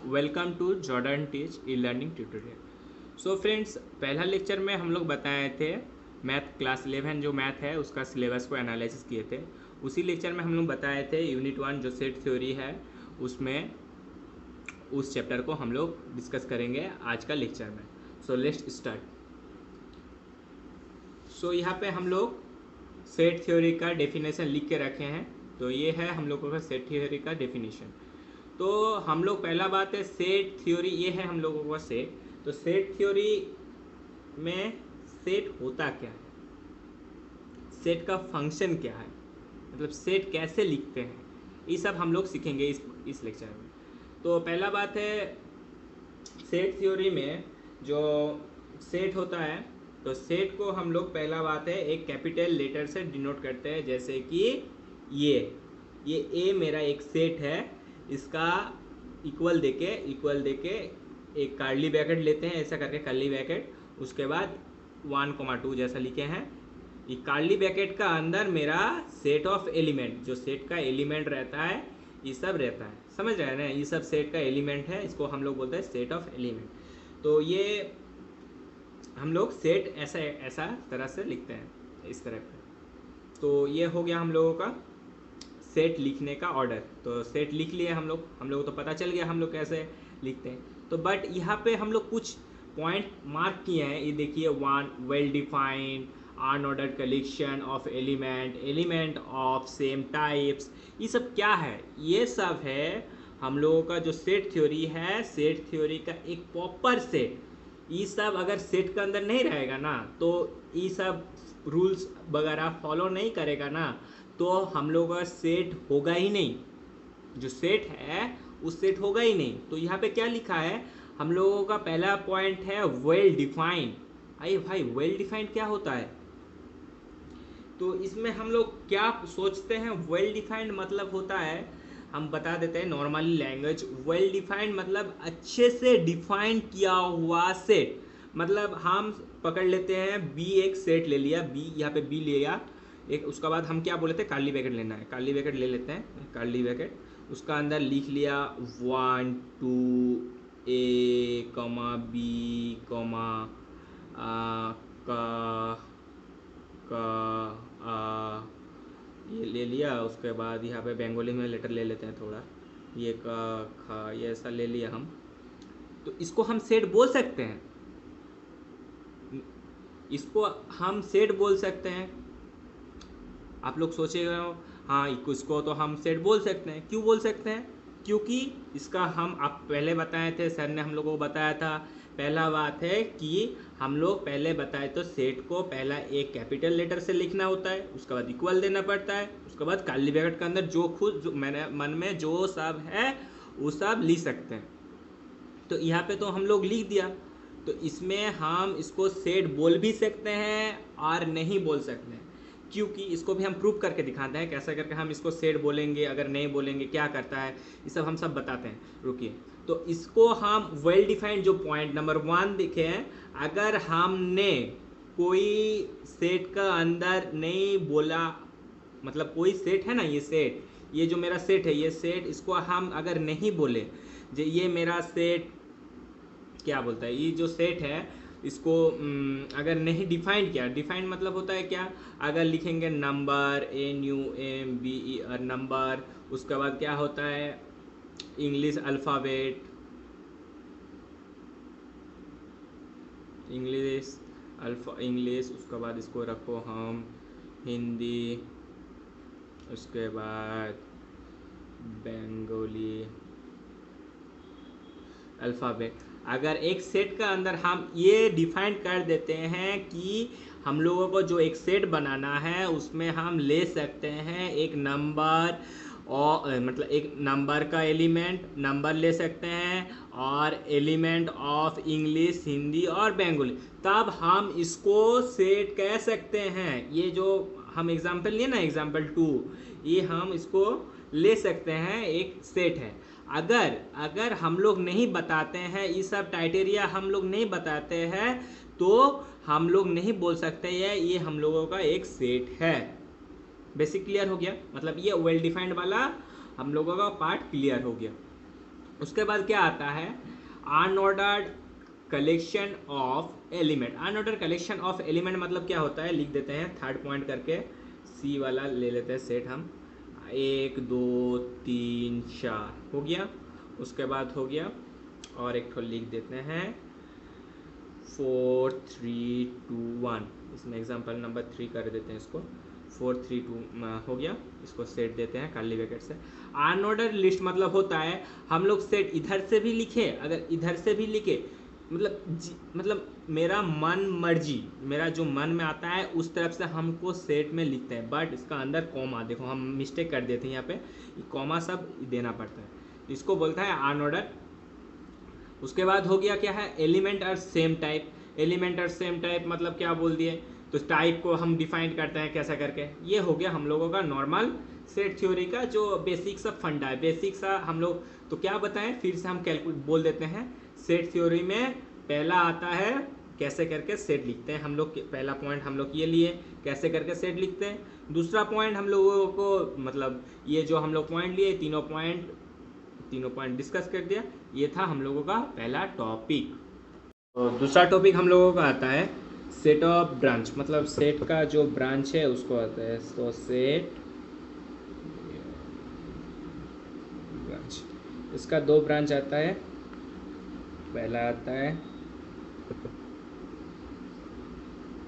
Welcome to Jordan teach e learning tutorial. So friends, पहला lecture में हम लोग बताए थे मैथ क्लास 11 जो मैथ है उसका सिलेबस को एनालिसिस किए थे। उसी लेक्चर में हम लोग बताए थे यूनिट 1 जो सेट थ्योरी है उसमें उस चैप्टर को हम लोग डिस्कस करेंगे आज का लेक्चर में। So let's start. सो यहाँ पे हम लोग सेट थ्योरी का डेफिनेशन लिख के रखे हैं। तो ये है हम लोगों का सेट थ्योरी का डेफिनेशन। तो हम लोग पहला बात है सेट थ्योरी, ये है हम लोगों का सेट। तो सेट थ्योरी में सेट होता क्या है, सेट का फंक्शन क्या है, मतलब सेट कैसे लिखते हैं, ये सब हम लोग सीखेंगे इस लेक्चर में। तो पहला बात है सेट थ्योरी में जो सेट होता है, तो सेट को हम लोग पहला बात है एक कैपिटल लेटर से डिनोट करते हैं। जैसे कि ये ए मेरा एक सेट है, इसका इक्वल देके एक कर्ली ब्रैकेट लेते हैं, ऐसा करके कर्ली ब्रैकेट, उसके बाद 1, 2 जैसा लिखे हैं। ये कर्ली ब्रैकेट का अंदर मेरा सेट ऑफ एलिमेंट, जो सेट का एलिमेंट रहता है ये सब रहता है, समझ रहे हैं ना, ये सब सेट का एलिमेंट है, इसको हम लोग बोलते हैं सेट ऑफ एलिमेंट। तो ये हम लोग सेट ऐसा तरह से लिखते हैं, इस तरह का। तो ये हो गया हम लोगों का सेट लिखने का ऑर्डर। तो सेट लिख लिए हम लोग तो पता चल गया हम लोग कैसे लिखते हैं। तो बट यहाँ पे हम लोग कुछ पॉइंट मार्क किए हैं, ये देखिए, 1 well defined unordered collection of element of same types, ये सब क्या है, ये सब है हम लोगों का जो सेट थ्योरी है, सेट थ्योरी का एक प्रॉपर सेट। ये सब अगर सेट के अंदर नहीं रहेगा ना, तो ये सब रूल्स वगैरह फॉलो नहीं करेगा ना, तो हम लोगों का सेट होगा ही नहीं, जो सेट है उस सेट होगा ही नहीं। तो यहाँ पे क्या लिखा है, हम लोगों का पहला पॉइंट है वेल डिफाइंड। आइए भाई, वेल डिफाइंड क्या होता है? तो इसमें हम लोग क्या सोचते हैं, वेल डिफाइंड मतलब होता है, हम बता देते हैं नॉर्मली लैंग्वेज। वेल डिफाइंड मतलब अच्छे से डिफाइन किया हुआ सेट। मतलब हम पकड़ लेते हैं बी, एक सेट ले लिया बी, यहाँ पे बी ले लिया एक, उसके बाद हम क्या बोले थे, कर्ली ब्रैकेट लेना है, कर्ली ब्रैकेट ले लेते हैं, कर्ली ब्रैकेट, उसका अंदर लिख लिया 1 2 ए कमा बी कमा का ये ले लिया। उसके बाद यहाँ पे बंगाली में लेटर ले लेते हैं थोड़ा, ये का खा, ये ऐसा ले लिया हम। तो इसको हम सेट बोल सकते हैं, इसको हम सेट बोल सकते हैं। आप लोग सोचेगा हाँ, इसको तो हम सेट बोल सकते हैं। क्यों बोल सकते हैं? क्योंकि इसका हम आप पहले बताए थे, सर ने हम लोगों को बताया था। पहला बात है कि हम लोग पहले बताए तो सेट को पहला एक कैपिटल लेटर से लिखना होता है, उसके बाद इक्वल देना पड़ता है, उसके बाद कर्ली ब्रैकेट के अंदर जो खुद जो मैंने मन में जो सब है वो सब लिख सकते हैं। तो यहाँ पे तो हम लोग लिख दिया। तो इसमें हम इसको सेट बोल भी सकते हैं और नहीं बोल सकते हैं, क्योंकि इसको भी हम प्रूव करके दिखाते हैं कैसा करके हम इसको सेट बोलेंगे, अगर नहीं बोलेंगे क्या करता है, ये सब हम सब बताते हैं। रुकिए, तो इसको हम वेल डिफाइंड जो पॉइंट नंबर 1 देखे हैं, अगर हमने कोई सेट का अंदर नहीं बोला, मतलब कोई सेट है ना, ये सेट, ये जो मेरा सेट है, ये सेट, इसको हम अगर नहीं बोले जो ये मेरा सेट क्या बोलता है, ये जो सेट है इसको अगर नहीं डिफाइंड किया, डिफाइंड मतलब होता है क्या, अगर लिखेंगे नंबर NUMBER नंबर, उसके बाद क्या होता है इंग्लिश अल्फ़ाबेट, इंग्लिश, उसके बाद इसको रखो हम हिंदी, उसके बाद बंगाली अल्फ़ाबेट। अगर एक सेट का अंदर हम ये डिफाइन कर देते हैं कि हम लोगों को जो एक सेट बनाना है उसमें हम ले सकते हैं एक नंबर, और मतलब एक नंबर का एलिमेंट नंबर ले सकते हैं, और एलिमेंट ऑफ इंग्लिश, हिंदी और बंगाली, तब हम इसको सेट कह सकते हैं। ये जो हम एग्जांपल लिए ना, एग्जांपल 2, ये हम इसको ले सकते हैं, एक सेट है। अगर हम लोग नहीं बताते हैं, ये सब क्राइटेरिया हम लोग नहीं बताते हैं, तो हम लोग नहीं बोल सकते ये हम लोगों का एक सेट है। बेसिक क्लियर हो गया, मतलब ये वेल डिफाइंड वाला हम लोगों का पार्ट क्लियर हो गया। उसके बाद क्या आता है, unordered collection of element. Unordered collection of element मतलब क्या होता है, लिख देते हैं थर्ड पॉइंट करके, सी वाला ले लेते हैं सेट हम, 1 2 3 4 हो गया। उसके बाद हो गया और एक ठो लिख देते हैं 4 3 2 1, इसमें एग्जांपल नंबर 3 कर देते हैं इसको, 4 3 2 हो गया। इसको सेट देते हैं कर्ली ब्रैकेट से। अनऑर्डर लिस्ट मतलब होता है हम लोग सेट इधर से भी लिखे, अगर इधर से भी लिखे, मतलब मेरा मन मर्जी, मेरा जो मन में आता है उस तरफ से हमको सेट में लिखते हैं, बट इसका अंदर कॉमा, देखो हम मिस्टेक कर देते हैं यहाँ पे, कॉमा सब देना पड़ता है, इसको बोलता है अनऑर्डर। उसके बाद हो गया क्या है, एलिमेंट और सेम टाइप। एलिमेंट और सेम टाइप मतलब क्या बोल दिए, तो टाइप को हम डिफाइन करते हैं कैसा करके। ये हो गया हम लोगों का नॉर्मल सेट थ्योरी का जो बेसिक सा फंडा है, बेसिक सा हम लोग। तो क्या बताएं, फिर से हम कैलकुलेट बोल देते हैं। सेट थ्योरी में पहला आता है कैसे करके सेट लिखते हैं हम लोग, पहला पॉइंट हम लोग ये लिए कैसे करके सेट लिखते हैं। दूसरा पॉइंट हम लोगों को, मतलब ये जो हम लोग पॉइंट लिए तीनों पॉइंट डिस्कस कर दिया, ये था हम लोगों का पहला टॉपिक। तो दूसरा टॉपिक हम लोगों का आता है सेट ऑफ ब्रांच, मतलब सेट का जो ब्रांच है उसको आता है, तो सेट ब्रांच, इसका 2 ब्रांच आता है। पहला आता है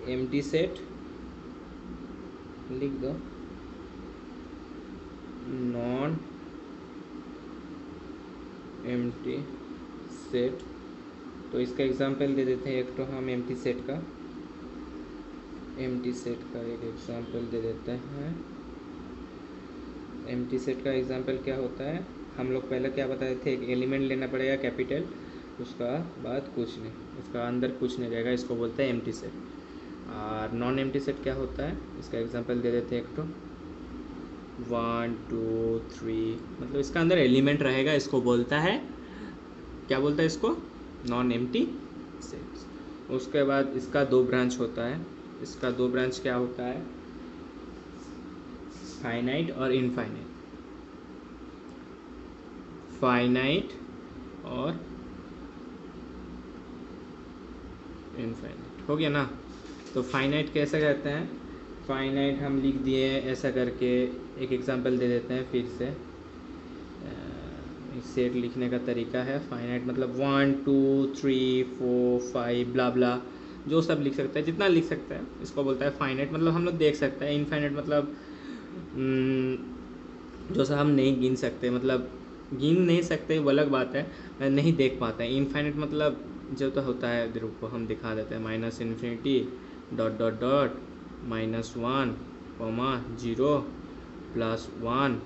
एम्प्टी सेट, लिख दो, नॉन एम्प्टी सेट। तो इसका एग्जांपल दे देते हैं एक, तो हम एम्प्टी सेट का एक एग्जांपल दे देते हैं। एम्प्टी सेट का एग्जांपल क्या होता है, हम लोग पहले क्या बताए थे, एक एलिमेंट लेना पड़ेगा कैपिटल, उसका बाद कुछ नहीं, उसका अंदर कुछ नहीं रहेगा, इसको बोलते हैं एम्प्टी सेट। और नॉन एम्प्टी सेट क्या होता है, इसका एग्जांपल दे देते हैं एक, तो 1 2 3, मतलब इसका अंदर एलिमेंट रहेगा, इसको बोलता है, क्या बोलता है इसको, नॉन एम्प्टी सेट। उसके बाद इसका 2 ब्रांच होता है, इसका 2 ब्रांच क्या होता है, फाइनाइट और इनफाइनाइट। फाइनाइट और इनफाइनाइट हो गया ना। तो फाइनाइट कैसे करते हैं, फाइनाइट हम लिख दिए ऐसा करके, एक एग्जांपल दे देते हैं फिर से। सेट लिखने का तरीका है, फाइनाइट मतलब 1 2 3 4 5 ब्ला ब्ला, जो सब लिख सकता है, जितना लिख सकता है, इसको बोलता है फाइनाइट। मतलब हम लोग देख सकते हैं। इनफाइनाइट मतलब जो सा हम नहीं गिन सकते, मतलब गिन नहीं सकते वो अलग बात है, नहीं देख पाते हैं। इनफाइनाइट मतलब जो तो होता है, देखो हम दिखा देते हैं, minus infinity dot dot dot -1 0 +1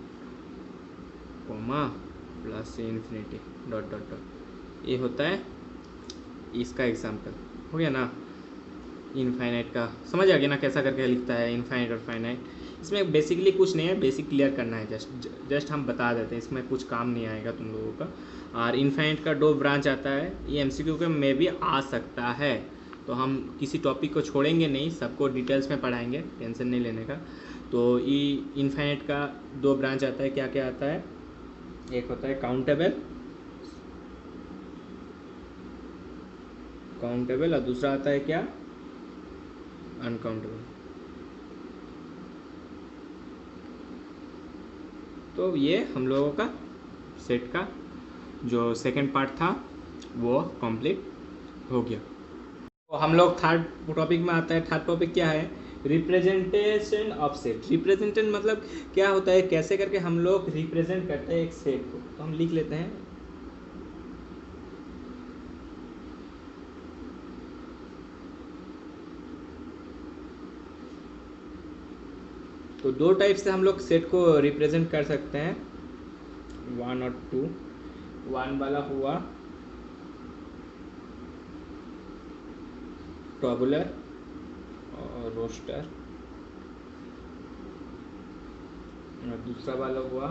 plus infinity dot dot dot, ये होता है इसका एग्जाम्पल। हो गया ना इनफाइनाइट का, समझ आ गया ना कैसा करके लिखता है इनफाइनाइट और फाइनाइट। इसमें बेसिकली कुछ नहीं है, बेसिक क्लियर करना है, जस्ट हम बता देते हैं, इसमें कुछ काम नहीं आएगा तुम लोगों का। और इनफाइनाइट का 2 ब्रांच आता है, ये MCQ के में भी आ सकता है, तो हम किसी टॉपिक को छोड़ेंगे नहीं, सबको डिटेल्स में पढ़ाएंगे, टेंशन नहीं लेने का। तो ये इनफाइनाइट का 2 ब्रांच आता है, क्या क्या आता है, एक होता है काउंटेबल और दूसरा आता है क्या, अनकाउंटेबल। तो ये हम लोगों का सेट का जो सेकंड पार्ट था वो कंप्लीट हो गया। तो हम लोग थर्ड टॉपिक में आता है। थर्ड टॉपिक क्या है, रिप्रेजेंटेशन ऑफ सेट। रिप्रेजेंटेशन मतलब क्या होता है, कैसे करके हम लोग रिप्रेजेंट करते हैं एक सेट को। तो हम लिख लेते हैं, तो 2 टाइप से हम लोग सेट को रिप्रेजेंट कर सकते हैं, 1 और 2। 1 वाला हुआ टॉबुलर और रोस्टर, और दूसरा वाला हुआ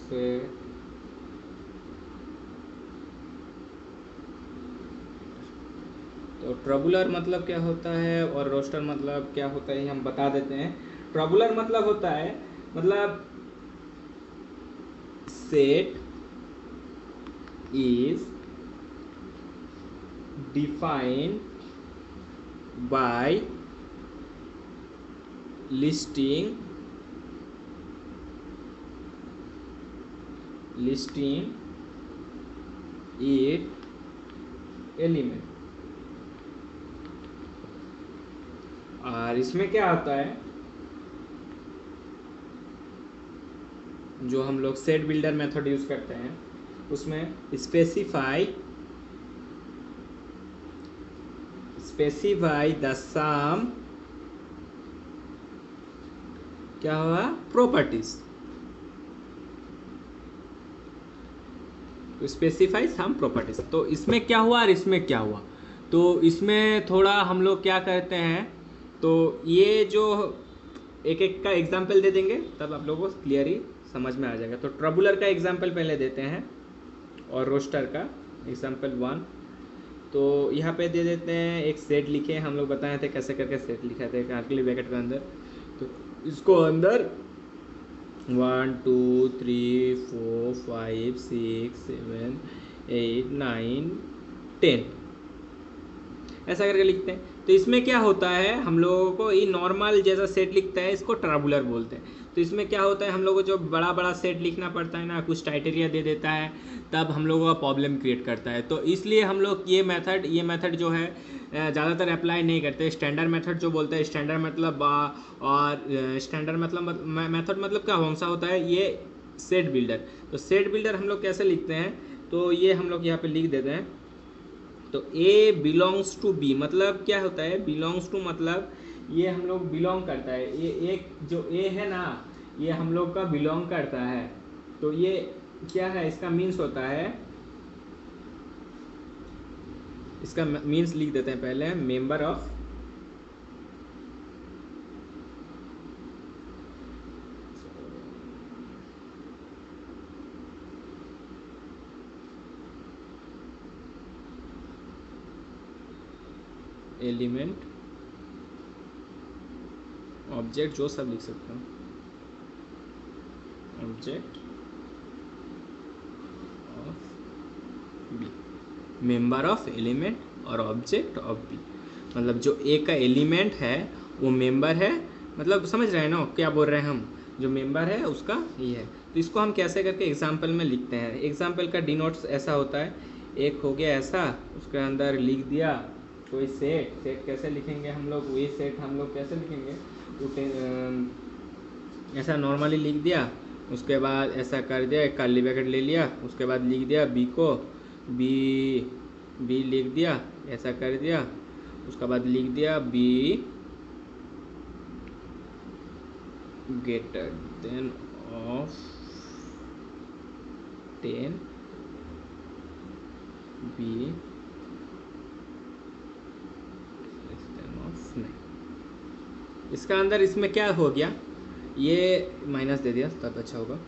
से तो ट्रबुलर मतलब क्या होता है और रोस्टर मतलब क्या होता है, हम बता देते हैं। ट्रबुलर मतलब होता है, मतलब set is defined by listing it element. और इसमें क्या होता है, जो हम लोग सेट बिल्डर मेथड यूज करते हैं उसमें स्पेसिफाई द सम, क्या हुआ, प्रॉपर्टीज। तो स्पेसिफाई सम प्रॉपर्टीज। तो इसमें क्या हुआ और इसमें क्या हुआ, तो इसमें थोड़ा हम लोग क्या करते हैं, तो ये जो एक एक का एग्जाम्पल दे देंगे तब आप लोगों को क्लियरली समझ में आ जाएगा। तो ट्रबुलर का एग्जाम्पल पहले देते हैं और रोस्टर का एग्जाम्पल 1। तो यहाँ पे दे देते हैं, एक सेट लिखे, हम लोग बताए थे कैसे करके सेट लिखा था कर्ली ब्रैकेट के अंदर। तो इसको अंदर 1 2 3 4 5 6 7 8 9 10 ऐसा करके लिखते हैं। तो इसमें क्या होता है, हम लोगों को ये नॉर्मल जैसा सेट लिखता है इसको ट्रबुलर बोलते हैं। तो इसमें क्या होता है, हम लोगों को जो बड़ा बड़ा सेट लिखना पड़ता है ना, कुछ क्राइटेरिया दे देता है, तब हम लोगों का प्रॉब्लम क्रिएट करता है। तो इसलिए हम लोग ये मेथड जो है ज़्यादातर अप्लाई नहीं करते। स्टैंडर्ड मेथड जो बोलते हैं, स्टैंडर्ड मतलब और स्टैंडर्ड मतलब मेथड मतलब क्या कौन सा होता है, ये सेट बिल्डर। तो सेट बिल्डर हम लोग कैसे लिखते हैं, तो ये हम लोग यहाँ पे लिख देते हैं। तो A बिलोंग्स टू B मतलब क्या होता है, बिलोंग्स टू मतलब ये हम लोग बिलोंग करता है, ये एक जो A है ना, ये हम लोग का बिलोंग करता है। तो ये क्या है, इसका मीन्स होता है, इसका मीन्स लिख देते हैं पहले, मेंबर ऑफ एलिमेंट ऑब्जेक्ट, जो सब लिख सकते हैं, object of B, member of element और ऑब्जेक्ट ऑफ बी। मतलब जो ए का एलिमेंट है वो मेंबर है, मतलब समझ रहे हैं ना क्या बोल रहे हैं हम, जो मेंबर है उसका ये है। तो इसको हम कैसे करके एग्जाम्पल में लिखते हैं, एग्जाम्पल का डिनोट्स ऐसा होता है, एक हो गया ऐसा, उसके अंदर लिख दिया कोई सेट कैसे लिखेंगे हम लोग, वही सेट हम लोग कैसे लिखेंगे, ऐसा नॉर्मली लिख दिया, उसके बाद ऐसा कर दिया, एक कर्ली ब्रैकेट ले लिया, उसके बाद लिख दिया बी को बी लिख दिया, ऐसा कर दिया, उसके बाद लिख दिया B greater than of 10 B of 9। इसका अंदर इसमें क्या हो गया, ये माइनस दे दिया तब अच्छा होगा।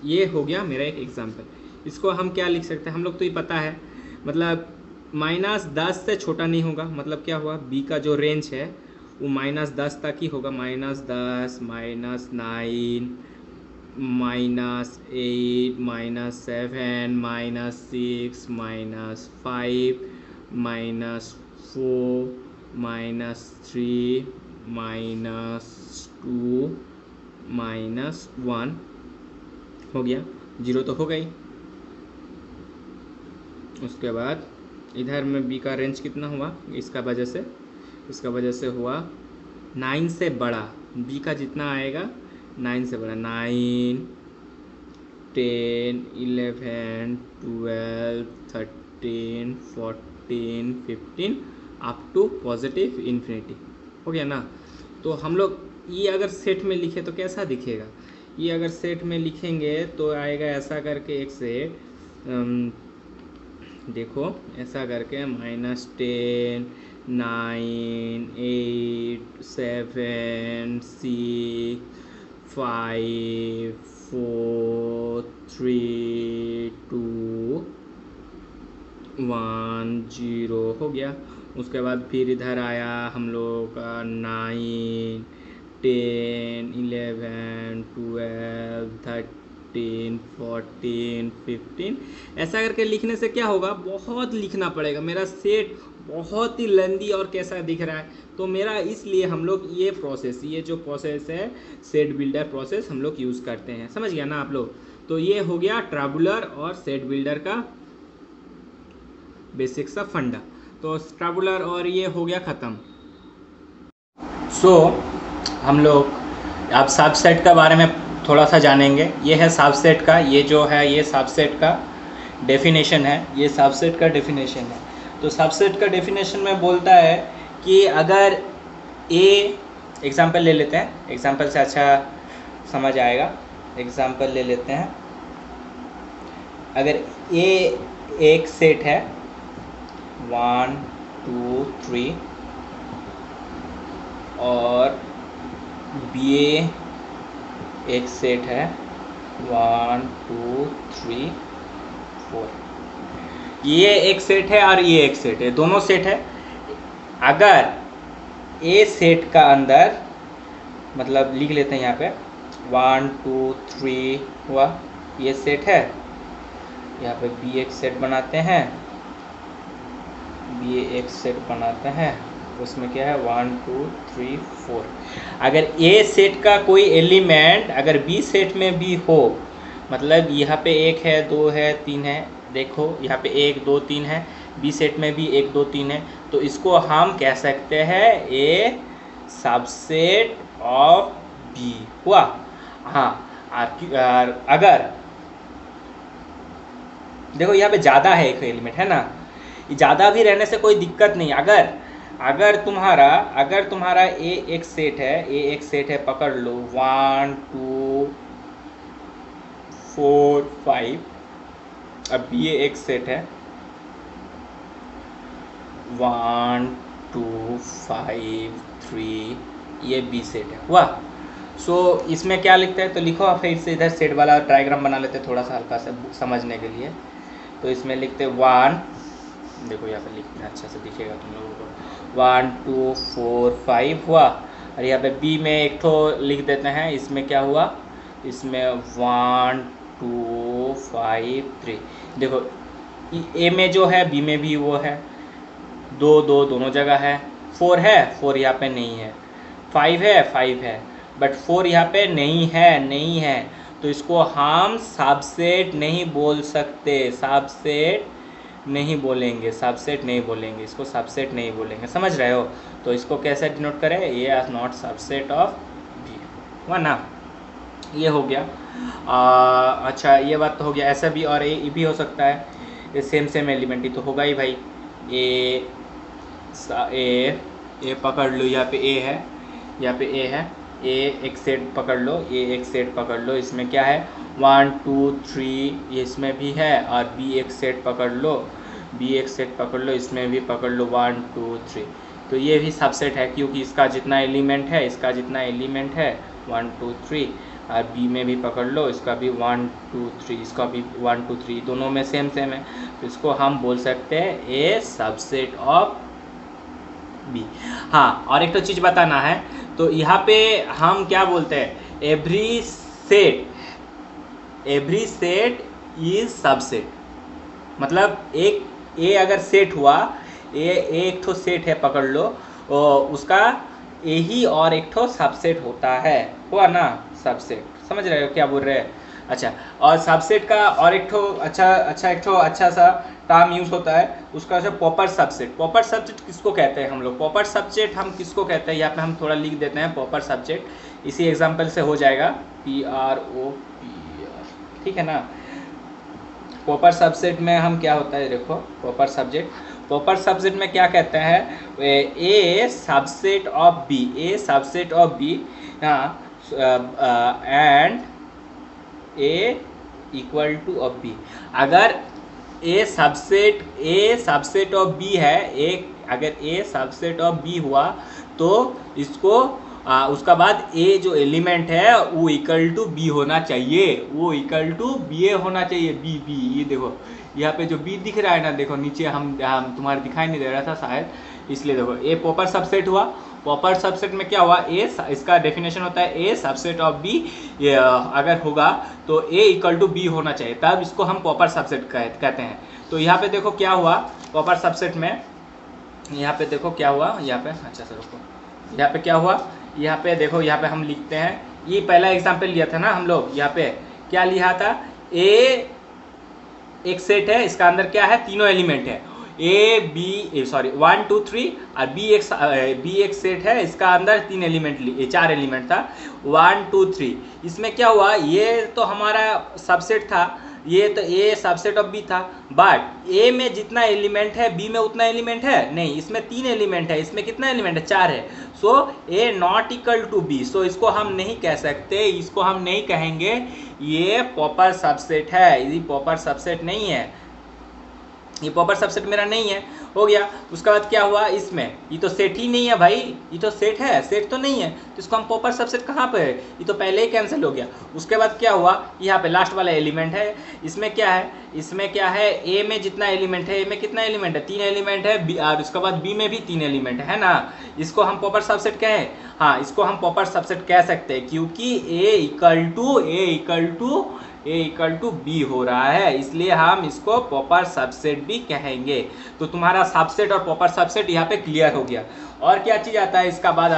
ये हो गया मेरा एक एग्जाम्पल। इसको हम क्या लिख सकते हैं, हम लोग तो ये पता है, मतलब -10 से छोटा नहीं होगा, मतलब क्या हुआ, बी का जो रेंज है वो -10 तक ही होगा, -10 -9 -8 -7 -6 -5 -4 -3 -2 -1 हो गया, 0 तो हो गई। उसके बाद इधर में बी का रेंज कितना हुआ, इसका वजह से हुआ 9 से बड़ा, बी का जितना आएगा 9 से बड़ा, 9 10 11 12 13 14 15 अप टू पॉजिटिव इन्फिनिटी, हो गया ना। तो हम लोग ये अगर सेट में लिखे तो कैसा दिखेगा, ये अगर सेट में लिखेंगे तो आएगा ऐसा करके एक सेट, देखो ऐसा करके -10 9 8 7 6 5 4 3 2 1 0 हो गया। उसके बाद फिर इधर आया हम लोग का 9 10 11 12 13 13 14 15 ऐसा करके लिखने से क्या होगा, बहुत लिखना पड़ेगा, मेरा सेट बहुत ही लेंदी और कैसा दिख रहा है। तो मेरा इसलिए हम लोग ये प्रोसेस, ये जो प्रोसेस है सेट बिल्डर प्रोसेस हम लोग यूज़ करते हैं। समझ गया ना आप लोग। तो ये हो गया ट्रैबुलर और सेट बिल्डर का बेसिक सा फंडा। तो ट्रैबुलर और ये हो गया ख़त्म। सो हम लोग अब सबसेट के बारे में थोड़ा सा जानेंगे। ये है सबसेट का, ये जो है ये सबसेट का डेफिनेशन है, ये सबसेट का डेफिनेशन है। तो सबसेट का डेफिनेशन में बोलता है कि अगर ए, एग्जांपल ले लेते हैं, एग्जांपल से अच्छा समझ आएगा। एग्जांपल ले लेते हैं, अगर ए एक सेट है 1 2 3 और बी एक सेट है 1 2 3 4, ये एक सेट है और ये एक सेट है, दोनों सेट है। अगर ए सेट का अंदर, मतलब लिख लेते हैं यहाँ पे 1 2 3 हुआ, ये सेट है। यहाँ पे बी एक सेट बनाते हैं, बी एक सेट बनाते हैं, उसमें क्या है 1 2 3 4। अगर ए सेट का कोई एलिमेंट अगर बी सेट में भी हो, मतलब यहाँ पे 1 है 2 है 3 है, देखो यहाँ पे 1 2 3 है, बी सेट में भी 1 2 3 है, तो इसको हम कह सकते हैं ए सबसेट ऑफ बी हुआ। हाँ, अगर देखो यहाँ पे ज़्यादा है एक एलिमेंट है ना, ज़्यादा भी रहने से कोई दिक्कत नहीं। अगर तुम्हारा ए एक सेट है, ए एक सेट है, पकड़ लो 1 2 4 5, अब ये एक सेट है 1 2 5 3, ये बी सेट है हुआ। सो इसमें क्या लिखते हैं, तो लिखो फिर से इधर सेट वाला डायग्राम बना लेते हैं थोड़ा सा हल्का सा समझने के लिए। तो इसमें लिखते 1, देखो यहाँ पे लिखना अच्छा से दिखेगा तुम लोगों को, 1 2 4 5 हुआ, और यहाँ पे बी में एक ठो लिख देते हैं, इसमें क्या हुआ, इसमें 1 2 5 3। देखो ए में जो है बी में भी वो है, 2 2 दोनों जगह है, 4 है 4 यहाँ पे नहीं है, 5 है 5 है, बट 4 यहाँ पे नहीं है, तो इसको हम सबसेट नहीं बोल सकते, सबसेट नहीं बोलेंगे, इसको सबसेट नहीं बोलेंगे, समझ रहे हो। तो इसको कैसे डिनोट करें, A are not subset of B हुआ ना, ये हो गया। अच्छा ये बात तो हो गया, ऐसा भी और ए भी हो सकता है, ये सेम एलिमेंट ही तो होगा ही भाई। ए पकड़ लो, यहाँ पे ए है, यहाँ पे ए है, ए एक सेट पकड़ लो, ए एक सेट पकड़ लो, इसमें क्या है 1 2 3, ये इसमें भी है, और बी एक सेट पकड़ लो, बी एक सेट पकड़ लो, इसमें भी पकड़ लो 1 2 3, तो ये भी सबसेट है क्योंकि इसका जितना एलिमेंट है 1 2 3, और बी में भी पकड़ लो, इसका भी 1 2 3, इसका भी 1 2 3, दोनों में सेम है, तो इसको हम बोल सकते हैं ए सबसेट ऑफ बी। हाँ, और एक तो चीज़ बताना है, तो यहाँ पे हम क्या बोलते हैं, एवरी सेट इज सबसेट, मतलब एक ए अगर सेट हुआ, ए एक ठो सेट है पकड़ लो, उसका ए ही और एक ठो सबसेट होता है, हुआ ना सबसेट, समझ रहे हो क्या बोल रहे हैं। अच्छा, और सबसेट का और एक ठो अच्छा सा टर्म यूज होता है, उसका है प्रॉपर सबसेट। प्रॉपर सबसेट किसको कहते हैं हम लोग, प्रॉपर सबसेट हम किसको कहते हैं, यहाँ पे हम थोड़ा लिख देते हैं प्रॉपर सबसेट, इसी एग्जांपल से हो जाएगा PROPR, ठीक है ना। प्रॉपर सबसेट में हम क्या होता है, देखो प्रॉपर सब्जेक्ट में क्या कहते हैं, ए सबसेट ऑफ बी, हाँ, and A equal to of B. अगर ए सबसेट ऑफ बी है, अगर ए सबसेट ऑफ बी हुआ, तो इसको उसका बाद ए जो एलिमेंट है वो इक्वल टू बी होना चाहिए, बी। ये देखो यहाँ पे जो बी दिख रहा है ना, देखो नीचे हम तुम्हारे दिखाई नहीं दे रहा था शायद, इसलिए देखो ए प्रॉपर सबसेट हुआ, प्रॉपर सबसेट में क्या हुआ, ए, इसका डेफिनेशन होता है ए सबसेट ऑफ बी, अगर होगा तो ए इक्वल टू बी होना चाहिए, तब इसको हम प्रॉपर सबसेट कहते हैं। तो यहाँ पे देखो क्या हुआ प्रॉपर सबसेट में, यहाँ पे देखो क्या हुआ, यहाँ पे अच्छा सर रुको, यहाँ पे क्या हुआ, यहाँ पे देखो, यहाँ पे हम लिखते हैं, ये पहला एग्जाम्पल लिया था ना हम लोग, यहाँ पे क्या लिखा था, ए एक सेट है, इसका अंदर क्या है, तीनों एलिमेंट है, ए बी सॉरी 1 2 3, और बी एक सेट है, इसका अंदर चार एलिमेंट था 1 2 3। इसमें क्या हुआ, ये तो हमारा सबसेट था, ये तो ए सबसेट ऑफ बी था, बट ए में जितना एलिमेंट है बी में उतना एलिमेंट है नहीं, इसमें 3 एलिमेंट है, इसमें कितना एलिमेंट है, 4 है। सो ए नॉट इक्वल टू बी, सो इसको हम नहीं कह सकते, इसको हम नहीं कहेंगे ये प्रॉपर सबसेट है, ये प्रॉपर सबसेट नहीं है, ये प्रॉपर सबसेट मेरा नहीं है, हो गया। उसके बाद क्या हुआ, इसमें ये तो सेट ही नहीं है भाई, ये तो सेट है, सेट तो नहीं है, तो इसको हम प्रॉपर सबसेट कहाँ पे है, ये तो पहले ही कैंसिल हो गया। उसके बाद क्या हुआ, यहाँ पे लास्ट वाला एलिमेंट है, इसमें क्या है, इसमें क्या है, ए में जितना एलिमेंट है, ए में कितना एलिमेंट है, 3 एलिमेंट है, और उसके बाद बी में भी 3 एलिमेंट है ना, इसको हम प्रॉपर सबसेट कहें, हाँ इसको हम प्रॉपर सबसेट कह सकते हैं, क्योंकि ए इक्वल टू बी हो रहा है, इसलिए हम इसको प्रॉपर सबसेट भी कहेंगे। तो तुम्हारा सबसेट और प्रॉपर सबसेट यहाँ पे क्लियर हो गया। और क्या चीज आता है, इसका बाद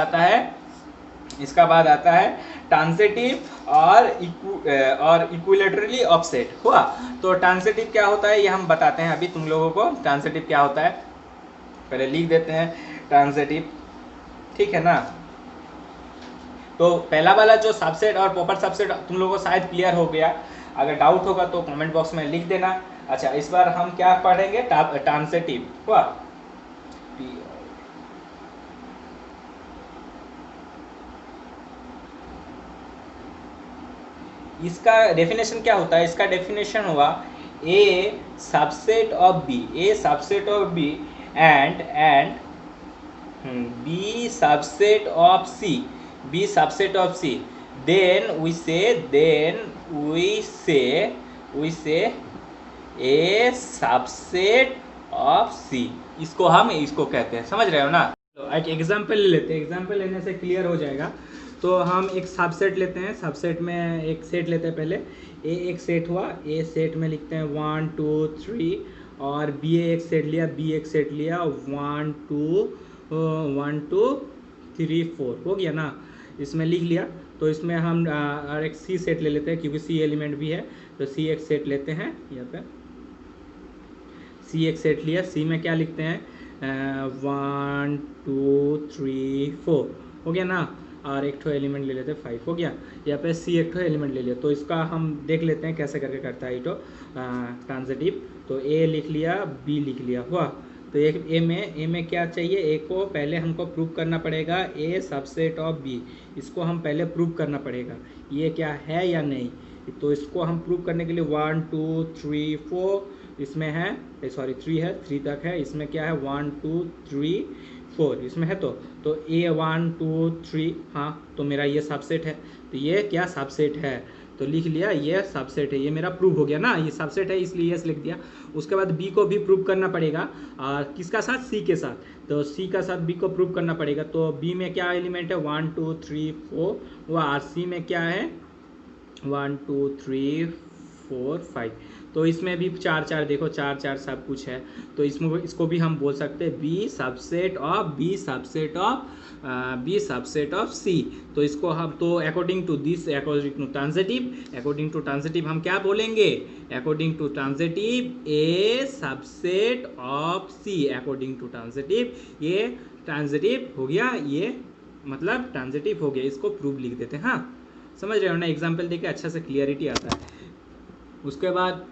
आता है ट्रांजिटिव और इक्विलेटरली ऑफसेट हुआ। तो ट्रांजिटिव क्या होता है ये हम बताते हैं अभी तुम लोगों को, ट्रांजिटिव क्या होता है पहले लिख देते हैं, ट्रांजिटिव, ठीक है ना। तो पहला वाला जो सबसेट और प्रॉपर सबसेट तुम लोगों को शायद क्लियर हो गया, अगर डाउट होगा तो कमेंट बॉक्स में लिख देना। अच्छा, इस बार हम क्या पढ़ेंगे, ट्रांजिटिव हुआ, इसका डेफिनेशन क्या होता है, इसका डेफिनेशन हुआ A subset of B and B subset of C, then we say a subset of C, इसको कहते हैं, समझ रहे हो ना। तो एक एग्जांपल ले लेते हैं, एग्जांपल लेने से क्लियर हो जाएगा। तो हम एक सबसेट लेते हैं, सबसेट में एक सेट लेते हैं, पहले ए एक सेट हुआ, ए सेट में लिखते हैं 1 2 3, और बी एक सेट लिया 1 2 3 4 हो गया ना, इसमें लिख लिया। तो इसमें हम और एक सी सेट ले लेते हैं, क्योंकि सी एलिमेंट भी है, तो सी एक सेट लेते हैं, यहाँ पे सी एक सेट लिया, सी में क्या लिखते हैं 1 2 3 4 हो गया ना, और एक ठो एलिमेंट ले लेते हैं 5 हो गया, यहाँ पे सी एक ठो एलिमेंट ले लिया। तो इसका हम देख लेते हैं कैसे करके करता है ये तो ट्रांजिटिव। तो ए लिख लिया, बी लिख लिया हुआ, तो एक ए में क्या चाहिए, ए को पहले हमको प्रूव करना पड़ेगा ए सबसेट ऑफ बी, इसको हम पहले प्रूव करना पड़ेगा ये क्या है या नहीं। तो इसको हम प्रूव करने के लिए 1 2 3 4 इसमें है, सॉरी 3 है, 3 तक है, इसमें क्या है 1 2 3 4 इसमें है, तो ए 1 2 3, हाँ तो मेरा ये सबसेट है, तो ये क्या सबसेट है, तो लिख लिया ये सबसेट है, ये मेरा प्रूव हो गया ना, ये सबसेट है इसलिए यस लिख दिया। उसके बाद बी को भी प्रूव करना पड़ेगा, और किसका साथ, सी के साथ, तो सी का साथ बी को प्रूव करना पड़ेगा। तो बी में क्या एलिमेंट है 1 2 3 4 वो, और सी में क्या है 1 2 3 4 5, तो इसमें भी 4 4 देखो 4 4 सब कुछ है, तो इसको भी हम बोल सकते हैं बी सबसेट ऑफ सी। तो इसको हम तो अकॉर्डिंग टू ट्रांजिटिव हम क्या बोलेंगे, according to transitive A subset of C, according to transitive ये ट्रांजिटिव हो गया, ये मतलब ट्रांजिटिव हो गया, इसको प्रूव लिख देते हैं। हाँ समझ रहे हो ना, एग्जाम्पल देके अच्छा से क्लियरिटी आता है। उसके बाद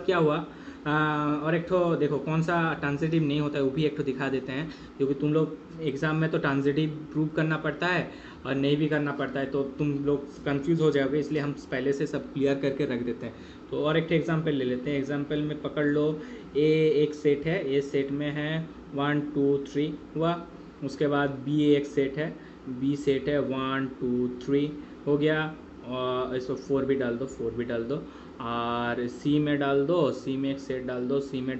क्या हुआ, और एक ठो देखो कौन सा ट्रांजिटिव नहीं होता है वो भी एक ठो दिखा देते हैं, क्योंकि तुम लोग एग्जाम में तो ट्रांजिटिव प्रूव करना पड़ता है और नहीं भी करना पड़ता है, तो तुम लोग कंफ्यूज हो जाओगे, इसलिए हम पहले से सब क्लियर करके रख देते हैं। तो और एक ठो एग्जाम्पल ले लेते हैं, एग्जाम्पल में पकड़ लो ए एक सेट है, ए सेट में है 1 2 3 हुआ, उसके बाद बी एक सेट है, बी सेट है 1 2 3 हो गया, और इसको 4 भी डाल दो और सी में डाल दो, सी में एक सेट डाल दो, सी में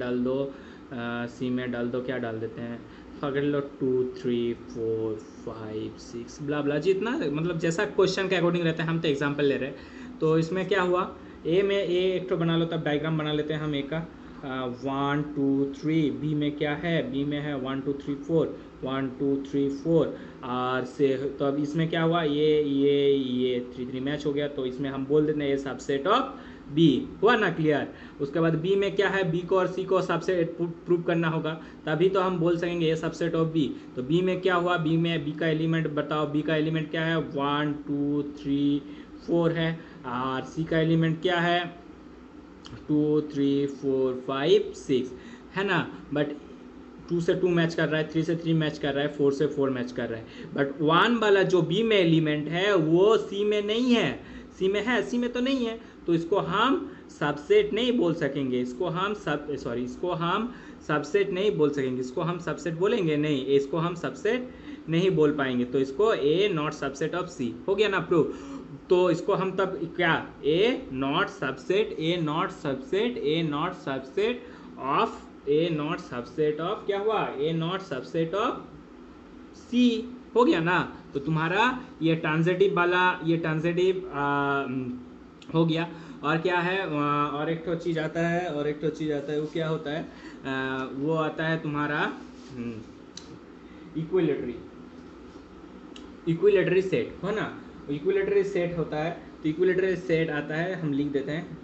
डाल दो क्या डाल देते हैं पकड़ लो 2 3 4 5 6 ब्ला ब्ला, जितना मतलब जैसा क्वेश्चन के अकॉर्डिंग रहता है, हम तो एग्जांपल ले रहे हैं। तो इसमें क्या हुआ, ए में ए एक तो बना लो, तब डायग्राम बना लेते हैं हम ए का। 1 2 3, बी में क्या है, बी में है 1 2 3 4, 1 2 3 4 और से, तो अब इसमें क्या हुआ, ये 3 3 मैच हो गया, तो इसमें हम बोल देते हैं ये सबसेट ऑफ बी, हुआ ना क्लियर। उसके बाद बी में क्या है, बी को और सी को सबसेट प्रूव करना होगा, तभी तो हम बोल सकेंगे ये सबसेट ऑफ बी। तो बी में क्या हुआ, बी में बी का एलिमेंट बताओ, बी का एलिमेंट क्या है, 1 2 3 4 है, और सी का एलिमेंट क्या है 2 3 4 5 6 है ना। बट 2 से 2 मैच कर रहा है, 3 से 3 मैच कर रहा है, 4 से 4 मैच कर रहा है, बट 1 वाला जो बी में एलिमेंट है वो सी में नहीं है, सी में है, सी में तो नहीं है, तो इसको हम सबसेट नहीं बोल सकेंगे, इसको हम सबसेट नहीं बोल सकेंगे, इसको हम सबसेट बोलेंगे नहीं, इसको हम सबसेट नहीं बोल पाएंगे, तो इसको ए नॉट सबसेट ऑफ सी, हो गया ना प्रूफ। तो इसको हम तब क्या, ए नॉट सबसेट ऑफ क्या हुआ, ए नॉट सबसेट ऑफ सी, हो गया ना। तो तुम्हारा ये ट्रांजिटिव वाला, ये ट्रांजिटिव हो गया। और क्या है, और एक तो चीज़ आता है, वो क्या होता है, वो आता है तुम्हारा इक्विलेटरी सेट, हो ना। इक्विलेटरी सेट होता है, तो इक्विलेटरी सेट आता है, हम लिख देते हैं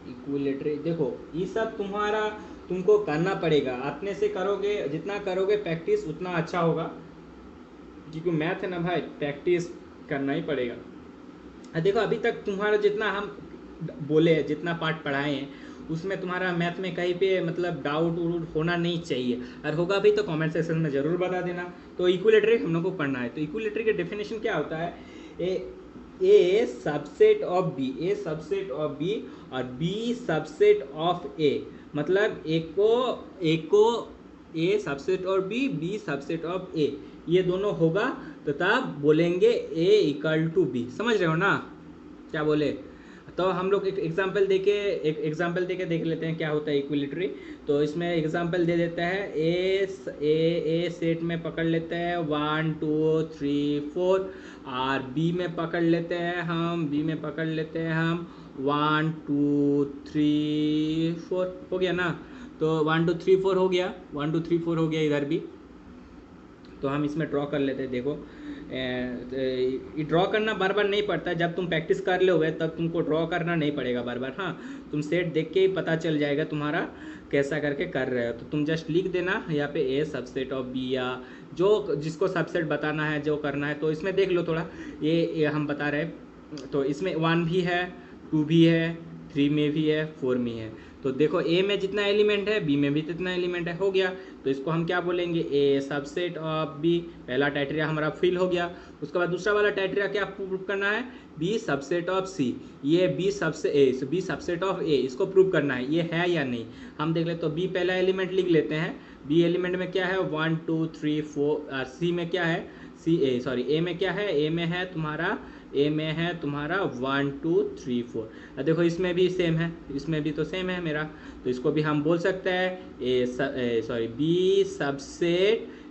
इक्विलेटरी। देखो ये सब तुमको करना पड़ेगा, अपने से करोगे, जितना करोगे प्रैक्टिस उतना अच्छा होगा, क्योंकि मैथ है ना भाई, प्रैक्टिस करना ही पड़ेगा। देखो अभी तक तुम्हारा जितना हम बोले, जितना पार्ट पढ़ाए हैं, उसमें तुम्हारा मैथ में कहीं पे मतलब डाउट होना नहीं चाहिए, और होगा भी तो कमेंट सेक्शन में ज़रूर बता देना। तो इक्विलेटरी हम लोग को पढ़ना है। तो इक्विलेटरी का डेफिनेशन क्या होता है, A subset of B, A subset of B और बी सबसेट ऑफ ए, मतलब ए को A subset of B, B subset of A, ये दोनों होगा तो तब बोलेंगे ए इक्वल टू बी। समझ रहे हो ना क्या बोले। तो हम लोग एक एग्जांपल देके देख लेते हैं क्या होता है इक्विलेटरी। तो इसमें एग्जांपल दे देता है, ए सेट में पकड़ लेते हैं 1 2 3 4, और बी में पकड़ लेते हैं हम 1 2 3 4, हो गया ना। तो 1 2 3 4 हो गया, 1 2 3 4 हो गया इधर भी। तो हम इसमें ड्रॉ कर लेते हैं। देखो ये ड्रॉ करना बार बार नहीं पड़ता, जब तुम प्रैक्टिस कर लोगे तब तुमको ड्रॉ करना नहीं पड़ेगा बार बार। हाँ, तुम सेट देख के ही पता चल जाएगा तुम्हारा कैसा करके कर रहे हो। तो तुम जस्ट लिख देना यहाँ पे ए सबसेट ऑफ बी, या जो जिसको सबसेट बताना है, जो करना है। तो इसमें देख लो थोड़ा, ये हम बता रहे हैं। तो इसमें 1 भी है, 2 भी है, 3 में भी है, 4 में है। तो देखो ए में जितना एलिमेंट है बी में भी जितना एलिमेंट है, हो गया। तो इसको हम क्या बोलेंगे, ए सबसेट ऑफ बी। पहला टाइटेरिया हमारा फिल हो गया। उसके बाद दूसरा वाला टाइटेरिया क्या प्रूव करना है, बी सबसेट ऑफ सी। ये बी सबसेट ऑफ ए, इसको प्रूव करना है ये है या नहीं। हम देख ले, तो बी पहला एलिमेंट लिख लेते हैं। बी एलिमेंट में क्या है 1 2 3 4, सी में क्या है, ए में क्या है, ए में है तुम्हारा 1 2 3 4। देखो इसमें भी सेम है, इसमें भी तो सेम है मेरा। तो इसको भी हम बोल सकते हैं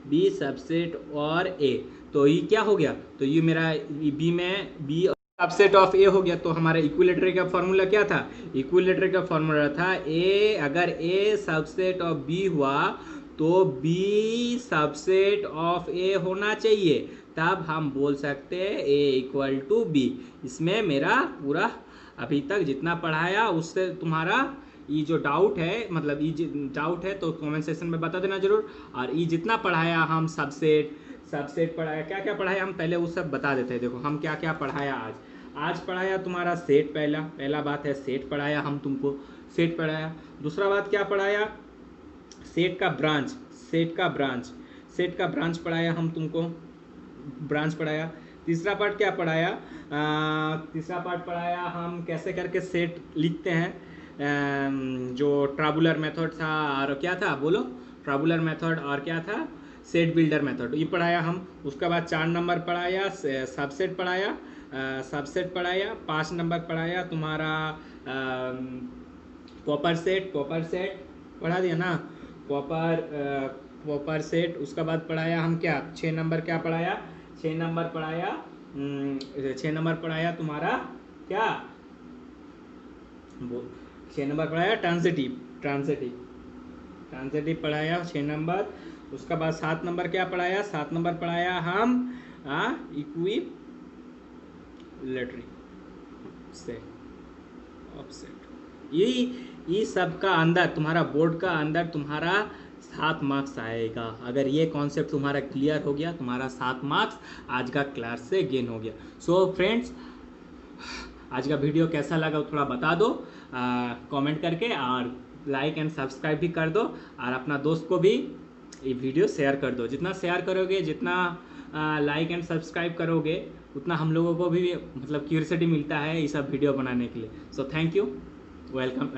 बी सबसेट और ए। तो ये क्या हो गया, तो ये मेरा बी सबसेट ऑफ ए हो गया। तो हमारा इक्विलेटरी का फॉर्मूला क्या था, इक्विलेटरी का फॉर्मूला था अगर ए सबसेट ऑफ बी हुआ तो बी सबसेट ऑफ ए होना चाहिए, तब हम बोल सकते हैं ए इक्वल टू बी। इसमें मेरा पूरा अभी तक जितना पढ़ाया उससे तुम्हारा ये जो डाउट है, मतलब ये डाउट है तो कमेंट सेक्शन में बता देना जरूर। और ये जितना पढ़ाया हम सबसेट पढ़ाया, क्या क्या पढ़ाया हम पहले वो सब बता देते हैं। देखो हम क्या क्या पढ़ाया आज पढ़ाया तुम्हारा सेट, पहला बात है सेट पढ़ाया, हम तुमको सेट पढ़ाया। दूसरा बात क्या पढ़ाया, सेट का ब्रांच पढ़ाया, हम तुमको ब्रांच पढ़ाया। तीसरा पार्ट क्या पढ़ाया, तीसरा पार्ट पढ़ाया हम कैसे करके सेट लिखते हैं, जो ट्राबुलर मेथड था और क्या था बोलो, ट्राबुलर मेथड और क्या था, सेट बिल्डर मेथड, ये पढ़ाया हम। उसके बाद 4 नंबर पढ़ाया सबसेट पढ़ाया, 5 नंबर पढ़ाया तुम्हारा पॉपर सेट पढ़ा दिया ना। Proper set. उसका बाद पढ़ाया हम क्या, 6 नंबर क्या पढ़ाया, 6 नंबर पढ़ाया 6 नंबर पढ़ाया तुम्हारा क्या, 6 नंबर पढ़ाया ट्रांजिटिव पढ़ाया 6 नंबर। उसका बाद 7 नंबर क्या पढ़ाया, 7 नंबर पढ़ाया हम इक्विलेटरी सेट ऑफसेट। ये सब का अंदर तुम्हारा बोर्ड का अंदर तुम्हारा 7 मार्क्स आएगा। अगर ये कॉन्सेप्ट तुम्हारा क्लियर हो गया, तुम्हारा 7 मार्क्स आज का क्लास से गेन हो गया। सो फ्रेंड्स, आज का वीडियो कैसा लगा थोड़ा बता दो कमेंट करके, और लाइक एंड सब्सक्राइब भी कर दो, और अपना दोस्त को भी ये वीडियो शेयर कर दो। जितना शेयर करोगे, जितना लाइक एंड सब्सक्राइब करोगे, उतना हम लोगों को भी मतलब क्यूरियोसिटी मिलता है ये सब वीडियो बनाने के लिए। So thank you, welcome.